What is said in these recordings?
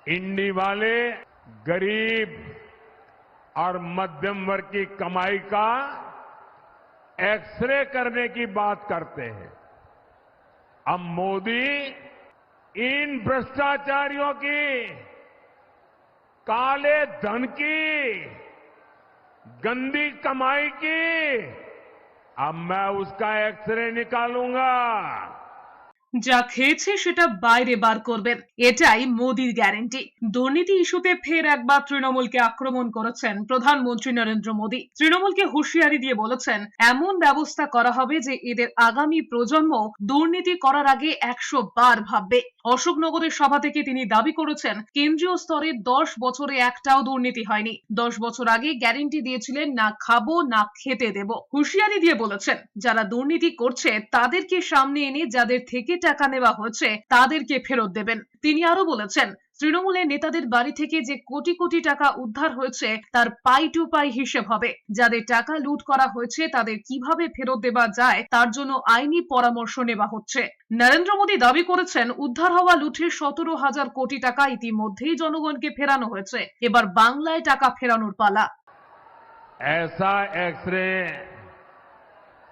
इंडी वाले गरीब और मध्यम वर्ग की कमाई का एक्सरे करने की बात करते हैं। अब मोदी इन भ्रष्टाचारियों की, काले धन की, गंदी कमाई की अब मैं उसका एक्सरे निकालूंगा। যা খেয়েছে সেটা বাইরে বার করবেন, এটাই মোদির গ্যারান্টি। দুর্নীতি ইস্যুতে ফের একবার তৃণমূলকে আক্রমণ করেছেন প্রধানমন্ত্রী নরেন্দ্র মোদী। তৃণমূলকে হুঁশিয়ারি দিয়ে বলেছেন, এমন ব্যবস্থা করা হবে যে এদের আগামী প্রজন্ম দুর্নীতি করার আগে 100 বার ভাববে। অশোকনগরের সভা থেকে তিনি দাবি করেছেন, কেন্দ্রীয় স্তরে 10 বছরে একটাও দুর্নীতি হয়নি। 10 বছর আগে গ্যারান্টি দিয়েছিলেন, না খাবো না খেতে দেব। হুঁশিয়ারি দিয়ে বলেছেন, যারা দুর্নীতি করছে তাদেরকে সামনে এনে যাদের থেকে টাকা নেওয়া হয়েছে তাদেরকে ফেরত দেবেন। তিনি আরো বলেছেন, তৃণমূলের নেতাদের বাড়ি থেকে যে কোটি কোটি টাকা উদ্ধার হয়েছে তার পাই টু পাই হিসেব হবে। যাদের টাকা লুট করা হয়েছে তাদের কিভাবে ফেরত দেওয়া যায় তার জন্য আইনি পরামর্শ নেওয়া হচ্ছে। নরেন্দ্র মোদী দাবি করেছেন, উদ্ধার হওয়া লুটের 17,000 কোটি টাকা ইতিমধ্যেই জনগণকে ফেরানো হয়েছে। এবার বাংলায় টাকা ফেরানোর পালা। ऐसा एक्सरे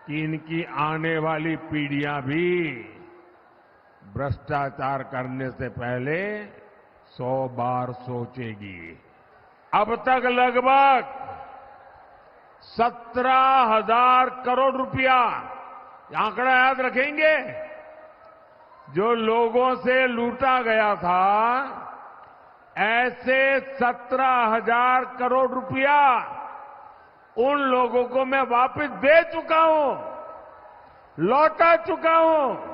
कि इनकी आने वाली पीढ़ियां भी भ्रष्टाचार करने से पहले 100 बार सोचेगी। अब तक लगभग 17,000 करोड़ रुपया, आंकड़ा याद रखेंगे, जो लोगों से लूटा गया था, ऐसे 17,000 करोड़ रुपया उन लोगों को मैं वापस दे चुका हूं, लौटा चुका हूं।